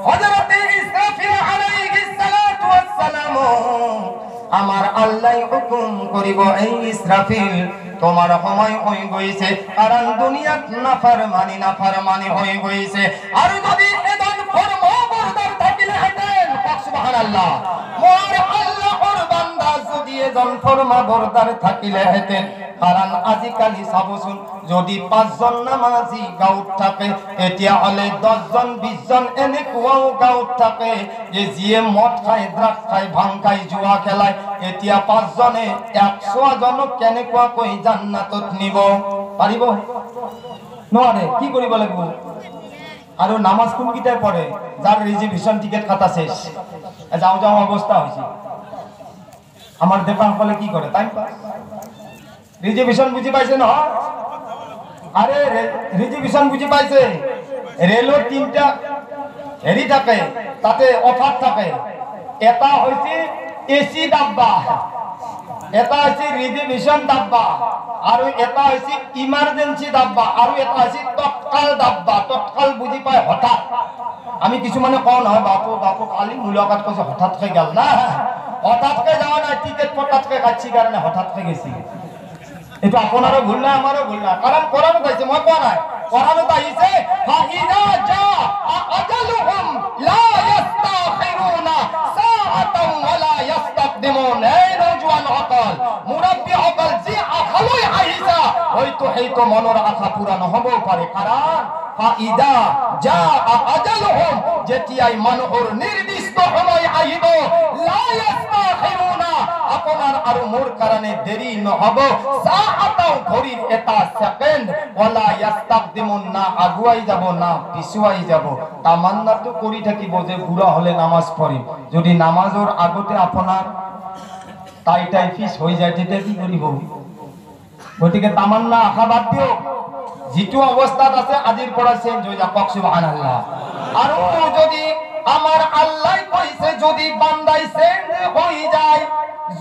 হযরত ইসরাফিল আলাইহিস সালাতু ওয়াস সালাম আমার আল্লাহ হুকুম করিব, এই ইসরাফিল তোমার সময় হয়ে গইছে, কারণ দুনিয়াত নাফরমানি হয়ে গইছে। আর যদি এদন ফরমাবরদার থাকিলে হেতেন, সুবহানাল্লাহ, মোর আল্লাহর বান্দা যদি এদন ফরমাবরদার থাকিলে হেতেন। কারণ আজিকালি সাবসুন যদি 5 জন নামাজি গাঁৱত থাকে, এতিয়া হলে 10 জন 20 জন এনেকুৱাও গাঁৱত থাকে যে যিয়ে মদ খায়, ড্ৰাগছ খায়, ভাং খায়, জুৱা খেলায়। এতিয়া 5 জনে 100 জনক কেনেকুৱাকৈ জান্নাতত নিব পাৰিব? নোৱাৰে। কি কৰিব লাগিব? আৰু নামাজ কোনকেইটাই পঢ়ে? যাৰ ৰিজাৰ্ভেশন টিকেট কাটা শেষ, যাওঁ অৱস্থা হৈছে। আমাৰ দেউতাসকলে কি কৰে? টাইম পাছ। রিজার্ভেশন বুঝি পাইছে না? আরে রিজার্ভেশন বুঝি পাইছে? রেলর 3টা হেরি থাকে, তাতে অফার থাকে। এটা হইছে এসি ডাব্বা, এটা হইছে রিজার্ভেশন ডাব্বা, আর এটা হইছে ইমার্জেন্সি ডাব্বা, আর এটা হইছে তৎকাল ডাব্বা। তৎকাল বুঝি পায় হঠাৎ। আমি কিছু মানে কও না, বাপু কালি মুলাকাত কইছে হঠাৎকে গেল না, হঠাৎকে যাওয়া না, টিকেট হঠাৎকে কাটছি কারণে হঠাৎকে গেছি। এটা আপনারও ভুল না, আমারও ভুল না, কারণ কোরআন কইছে, মই কোয়া নাই, কোরআন কইছে ফাইদা জা আজালুহুম লা ইস্তাখিরুনা সাআতান ওয়ালা ইস্তাকদিমুন। এই নওজোয়ান হকল, মুরব্বি হকল, জি আখালই আইসা হয়তো মনের আশা পূরা নহবও পারে। কারণ ফাইদা জা আজালুহুম, যেতিয়াই মানুহৰ নির্দিষ্ট সময় আইব, লা ইস্তাখিরুনা, আপনার আর মোর কারণে দেরি নহব, সাআতাও ঘড়ির এটা সেকেন্ড, ওয়ালা ইস্তাকদিমুন, না আগুয়াই যাব না পিছুয়াই যাব। তামান্না তো করি থাকিব যে বুড়া হলে নামাজ পড়ি, যদি নামাজের আগতে আপনার টাই ফিস হয়ে যায়, তেতিয়া কি করিব? গতিকে তামান্না আশা বাদ দিও, যেটো অবস্থাত আছে আজির পৰা চেঞ্জ হয়ে যাক, সুবহানাল্লাহ। আর যদি আমার আল্লাহ কইছে যদি বান্দাই চেঞ্জ হয়ে যায়,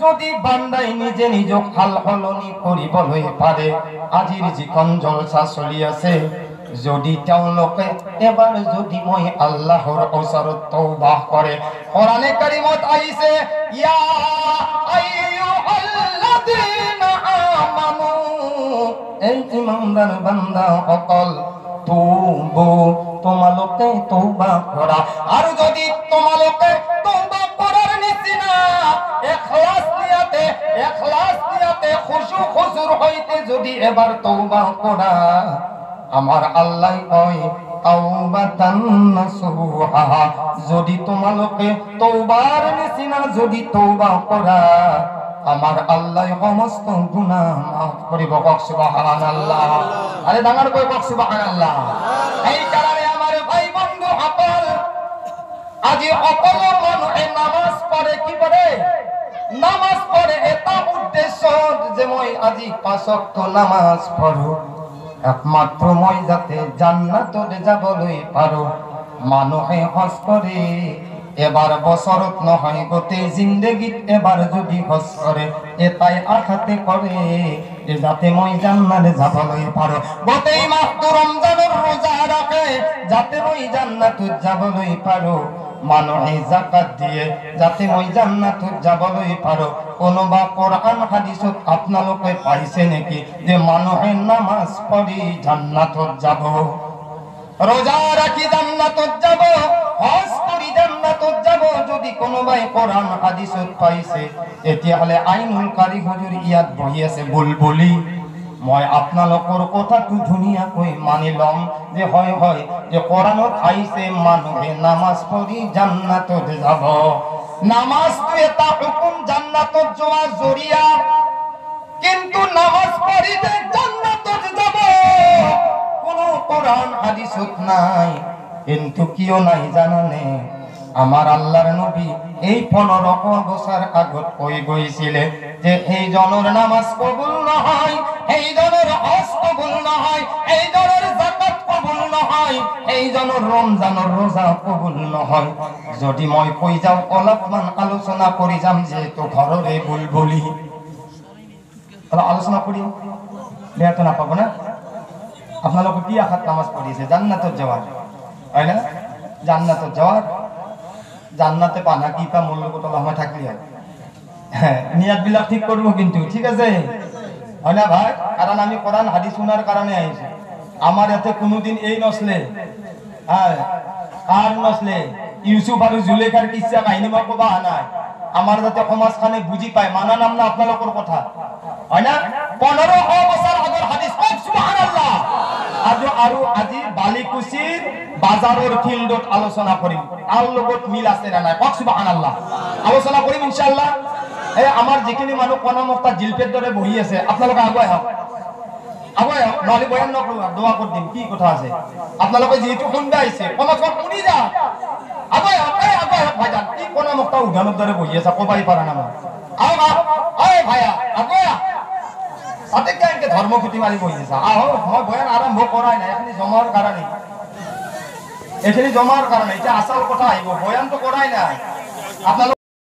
যদি বান্দাই নিজে নিজক হাল সলনি কৰিবলৈ পাৰে, আজিৰ যিখন জলসা চলি আছে, যদি তেওঁলোকে এবাৰ যদি মই আল্লাহৰ ওচৰত তওবাহ কৰে, কোরআনে কারিমত আইছে ইয়া আইয়ুহাল্লাযীনা আমানু, এই ইমানদার বান্দা সকল, তুবু, তোমালোকে তওবা করা। আর যদি তোমালোকে তওবা করার নিচিনা ইখলাস নিয়াতে খুশুর হইতে যদি এবার তওবা করা, আমার আল্লাহ কয় তাওবাতান নাসুহা, যদি তোমালোকে তওবার নিচিনা যদি তওবা করা, আমার আল্লাহ সমস্ত গুনাহ মাফ করিব। কক সুবহানাল্লাহ। আরে ডাঙৰ কৈ কক সুবহানাল্লাহ। এই কারণে আমার ভাই বন্ধু সকল, আজি সকল মানুহে নামাজ পড়ে, কি পড়ে? নামাজ পড়ে এটা উদ্দেশ্য যে মই আজি 5 ওয়াক্ত নামাজ পড়ো, একমাত্র মই যাতে জান্নাতত যাবলৈ পাৰো। মানুহে হজ করে এবার বছরত নহয়, গোটেই জিন্দগীত এবার যদি হজ করে, এটাই আশাতে করে যাতে মই জান্নাতে যাবলৈ পাৰো। গোটেই মাহটো ৰমজানেৰ ৰোজা ৰাখে যাতে মই জান্নাতত যাবলৈ পাৰো। মানুহে যাকাত দিয়ে যাতে মই জান্নাতত যাবলৈ পাৰো। কোনোবা কোরআন হাদিসত আপোনালোকে পাইছে নেকি যে মানুহে নামাজ পড়ি জান্নাতত যাব, রোজা রাখি জান্নাতত যাব, হজ করি জান্নাতত যাব? যদি কোনোবাই কোরআন হাদিসত পাইছে, তেতিয়াহলে আইনুল কারি হুজুর ইয়াত বহি আছে বুলবুলি, মই আপোনালোকৰ কথাটো ধুনীয়াকৈ মানি লম যে হয় যে কোরআনত আইছে মানুহে নামাজ পড়ি জান্নাতত যাব। নামাজটো এটা হুকুম, জান্নাতত যোৱাৰ জৰিয়া, কিন্তু নামাজ পড়ি যে জান্নাতত যাব কোন কোরআন হাদিসত নাই। কিন্তু কিয় নাই জানানে? আমার আল্লাহর নবী এই 15 বছর আগত কৈ গৈছিলে যে এই জনের নামাজ কবুল নহয়, এই জনের হজ কবুল নহয়, এই জনের যাকাত কবুল নহয়, এই জনের রমজানের রোজা কবুল নহয়। যদি মই কৈ যাও অলপমান আলোচনা কৰি যাম, যেহেতু ঘৰৰে বুলবুলি, আলোচনা করি বেয়াটো নাপাব না? আপনালোকে কি আশাত নামাজ পড়িয়েছে? জান্নাতত যাওয়ার, হয় না? জান্নাতে যাওয়ার জান্নাতে পানা কি পা মূল্য কত সময় থাকলি হয় হ্যাঁ নিয়াত বিলাক ঠিক করবো কিন্তু ঠিক আছে হয় না ভাই কারণ আমি কোরআন হাদিস শোনার কারণে আইছি আমার এতে কোনোদিন এই নসলে হ্যাঁ আর নসলে ইউসুফ আর জুলেখার কিচ্ছা কাহিনী বা কবা নাই আমার যাতে সমাজখানে বুঝি পায় মানা নাম না আপনাদের কথা হয় না 1500 বছর আগৰ হাদিস সুবহানাল্লাহ আৰু আজি বালিকুছিৰ বাজাৰৰ ফিল্ডত আলোচনা কৰিম তাৰ লগত মিল আছে না নাই সুবহানাল্লাহ আলোচনা কৰিম ইনশাআল্লাহ এই আমাৰ যিখিনি মানুহ কোনমক্তা জিলপেৰ দৰে বহি আছে আপোনালোকে আগুৱাই আহক নহলে বয়ান নকৰো দোয়া কৰি দিম কি কথা আছে আপোনালোকে যেহেতু শুনবা আহিছে কমচকম শুনি যা আগুৱাই আহক ভাইজান কি কোনমক্তা উদানৰ দৰে বহি আছে কবাই পাৰা না আহক ভাইয়া আগুৱাই আহ সাথে কেনকে ধৰ্ম কুটি মাৰি বহি আছে আহো মই বয়ান আৰম্ভ কৰাই নাই এখানে জমাৰ কাৰণে এটা আসল কথা আহিব বয়ান তো কৰাই নাই আপোনালোক